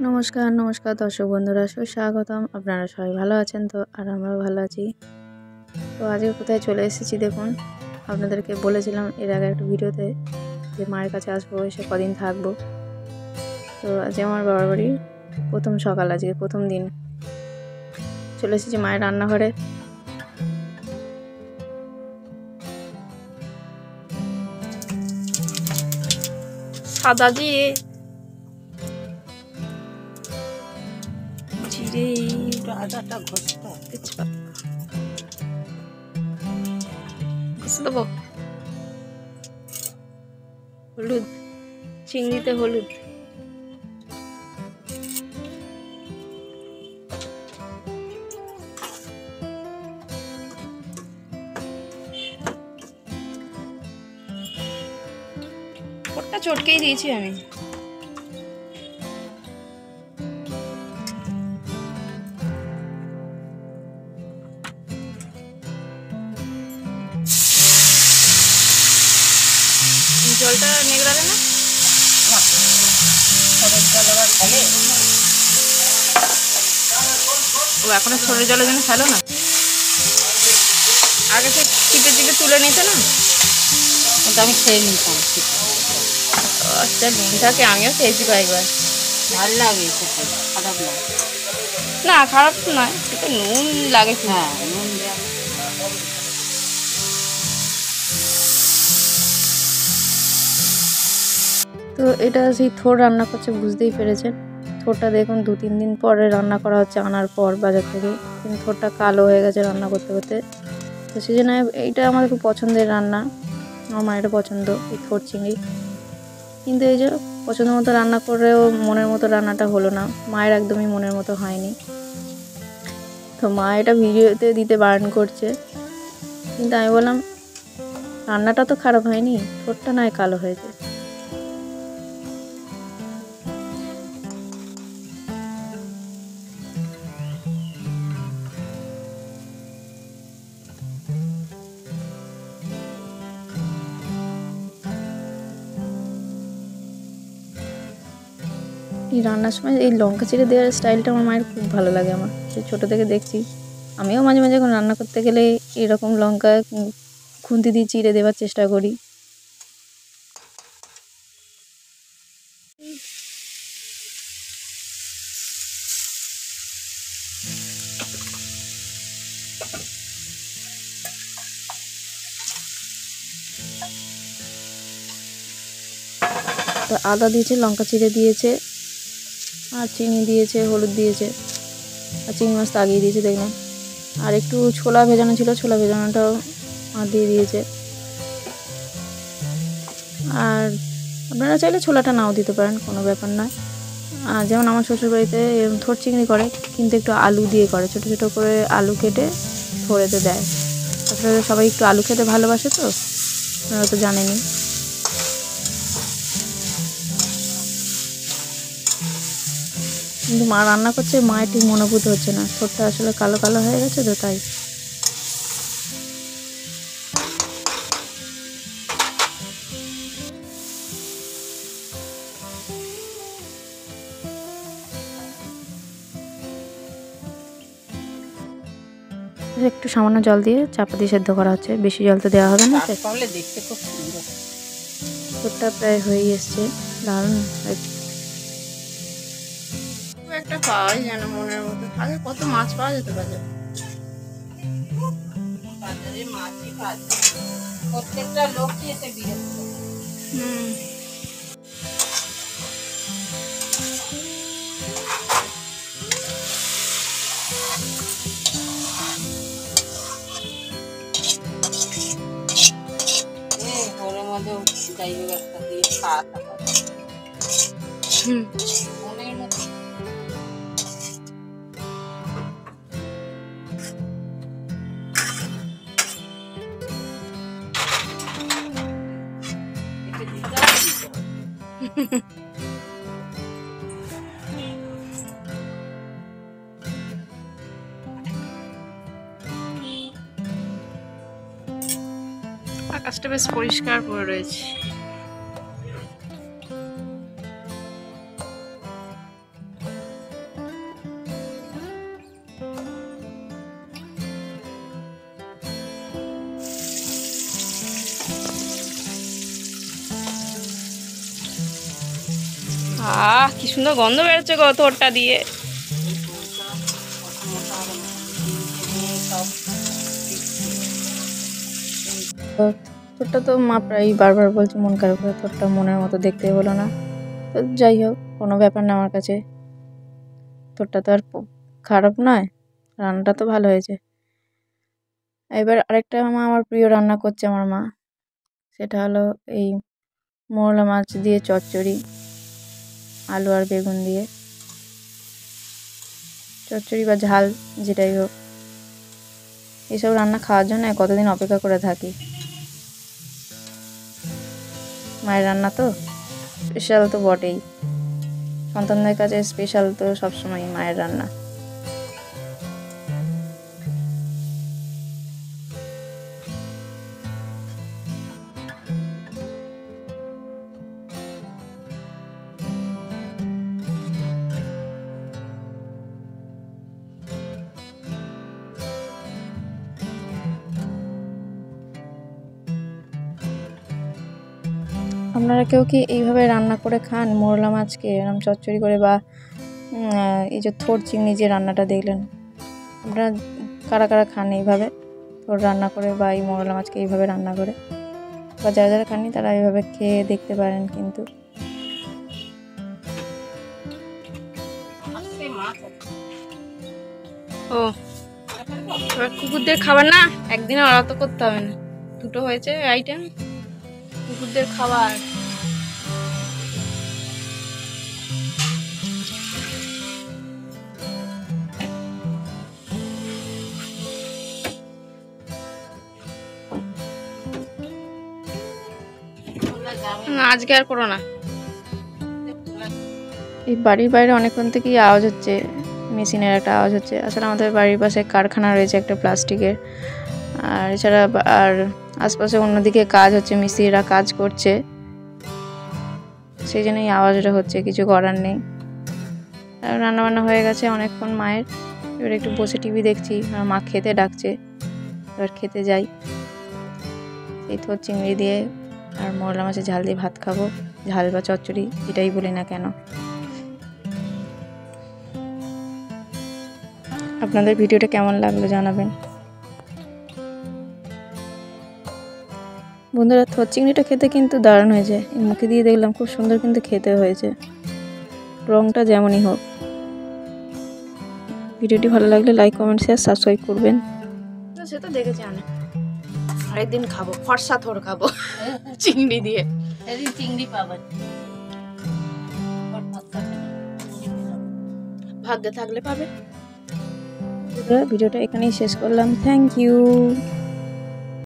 নমস্কার নমস্কার দর্শক বন্ধুরা, সুস্বাগতম। আপনারা সবাই ভালো আছেন তো? আর আমরাও ভালো আছি। তো আজকে কোথায় চলে এসেছি দেখুন। আপনাদেরকে বলেছিলাম এর আগে একটা ভিডিওতে যে মায়ের কাছে আসবো, এসে কদিন থাকবো। তো আজকে আমার বাবার বাড়ির প্রথম সকাল, আজকে প্রথম দিন চলে এসেছি মায়ের রান্নাঘরে। সাদা দিয়ে জিরে আদাটা ঘষে দেবো, হলুদ, চিংড়িতে হলুদ, ওটা চটকেই দিয়েছি আমি। জলটা নেগড়াবে না, ও এখনো ছোটের জলের জন্য ফেলো না, আগে সে চিপে চিপে তুলে নিতে না, ওটা আমি খেয়ে নিতাম। আচ্ছা নুন থাকে, আমিও খেয়েছি কয়েকবার, ভালো লাগে খেতে, খারাপ লাগে না। খারাপ তো নয়, এটা নুন লাগে। হ্যাঁ, নুন দেওয়া। তো এটা সেই থোড় রান্না করছে, বুঝতেই পেরেছেন। থোড়টা দেখুন 2-3 দিন পরে রান্না করা হচ্ছে, আনার পর বাজার থেকে, কিন্তু থোড়টা কালো হয়ে গেছে রান্না করতে করতে। তো সেই জন্য এইটা আমার খুব পছন্দের রান্না, আমার মায়েরও পছন্দ এই থোড় চিংড়ি। কিন্তু এই যে পছন্দ মতো রান্না করেও মনের মতো রান্নাটা হলো না, মায়ের একদমই মনের মতো হয়নি। তো মা এটা ভিডিওতে দিতে বারণ করছে, কিন্তু আমি বললাম রান্নাটা তো খারাপ হয়নি, থোড়টা নয় কালো হয়েছে। এই রান্নার সময় এই লঙ্কা চিড়ে দেওয়ার স্টাইলটা আমার মায়ের খুব ভালো লাগে। আমার সেই ছোটো থেকে দেখছি, আমিও মাঝে মাঝে এখন রান্না করতে গেলে এরকম লঙ্কা খুন্তি দিয়ে চিড়ে দেওয়ার চেষ্টা করি। তো আদা দিয়েছে, লঙ্কা চিড়ে দিয়েছে, আর চিনি দিয়েছে, হলুদ দিয়েছে, আর চিংড়ি মাছ আগিয়ে দিয়েছে দেখলাম। আর একটু ছোলা ভেজানো ছিল, ছোলা ভেজানোটাও দিয়ে দিয়েছে। আর আপনারা চাইলে ছোলাটা নাও দিতে পারেন, কোনো ব্যাপার নয়। যেমন আমার শ্বশুরবাড়িতে থোড় চিংড়ি করে, কিন্তু একটু আলু দিয়ে করে, ছোটো ছোটো করে আলু কেটে থোড়েতে দেয়। আসলে সবাই একটু আলু খেতে ভালোবাসে, তো আপনারা তো জানেনই। কিন্তু মা রান্না করছে, মায়ের ঠিক মনোভূত হচ্ছে না, থোড়টা আসলে কালো কালো হয়ে গেছে, তো তাই। একটু সামান্য জল দিয়ে চাপা দিয়ে সেদ্ধ করা হচ্ছে, বেশি জল তো দেওয়া হবে না। তাহলে দেখতে খুব সুন্দর। থোড়টা প্রায় হয়ে এসছে, দারুণ। একটা পাওয়াই যেন মনের মতো, আগে কত মাছ পাওয়া যেত বাজারে। বাজারে মাছই পাচ্ছে, প্রত্যেকটা লোকই এসে বিরক্ত। ঘরের মধ্যে যাই হোক একটা দিয়ে খাওয়াতে পারে মনের মতো। আকাশটা বেশ পরিষ্কার পড়ে রয়েছে। কি সুন্দর গন্ধ বেরোচ্ছে গো থোরটা দিয়ে। থোরটা তো মা প্রায় বারবার বলছে মন খারাপ করে, থোরটা মনের মতো দেখতে হলো না। তো যাই হোক, কোনো ব্যাপার না আমার কাছে, থোরটা তো আর খারাপ নয়, রান্নাটা তো ভালো হয়েছে। এবার আরেকটা আমার প্রিয় রান্না করছে আমার মা, সেটা হলো এই মোরলা মাছ দিয়ে চচ্চড়ি, আলু আর বেগুন দিয়ে চচ্চড়ি বা ঝাল যেটাই হোক। এইসব রান্না খাওয়ার জন্য কতদিন অপেক্ষা করে থাকি। মায়ের রান্না তো স্পেশাল তো বটেই, সন্তানদের কাছে স্পেশাল তো সবসময় মায়ের রান্না। আপনারা কেউ কি এইভাবে রান্না করে খান মোরলা মাছকে এরকম চচ্চড়ি করে, বা এই যে থোর চিংড়ি যে রান্নাটা দেখলেন, আপনারা কারা কারা খান এইভাবে থোর রান্না করে, বা এই মোরলা মাছকে এইভাবে রান্না করে? বা যারা যারা খাননি তারা এইভাবে খেয়ে দেখতে পারেন। কিন্তু ও এবার কুকুরদের খাবার না, একদিনে ওরা তো করতে হবে না, দুটো হয়েছে আইটেম কুকুরদের খাবার। না আজকে আর করো না। এই বাড়ির বাইরে অনেকক্ষণ থেকেই আওয়াজ হচ্ছে, মেশিনের একটা আওয়াজ হচ্ছে। আসলে আমাদের বাড়ির পাশে কারখানা রয়েছে একটা প্লাস্টিকের, আর এছাড়া আর আশপাশে অন্যদিকে কাজ হচ্ছে, মিস্ত্রিরা কাজ করছে, সেই জন্যই আওয়াজটা হচ্ছে, কিছু করার নেই। আর রান্নাবান্না হয়ে গেছে অনেকক্ষণ মায়ের, এবার একটু বসে টিভি দেখছি, আর মা খেতে ডাকছে, এবার খেতে যাই। এই থোর চিংড়ি দিয়ে আর মোরলা মাছের ঝাল দিয়ে ভাত খাবো, ঝাল বা চচ্চড়ি যেটাই বলি না কেন। আপনাদের ভিডিওটা কেমন লাগলো জানাবেন বন্ধুরা। থোর চিংড়িটা খেতে কিন্তু দারুণ হয়েছে, মুখে দিয়ে দেখলাম খুব সুন্দর কিন্তু খেতে হয়েছে, রঙটা যেমনই হোক। ভিডিওটি ভালো লাগলে লাইক কমেন্ট শেয়ার সাবস্ক্রাইব করবেন। সে তো দেখেছি অনেক, আরেকদিন খাবো ফর্সা থোর খাবো চিংড়ি দিয়ে। চিংড়ি পাবেন, ভাগ্যে থাকলে পাবে। ভিডিওটা এখানেই শেষ করলাম, থ্যাংক ইউ।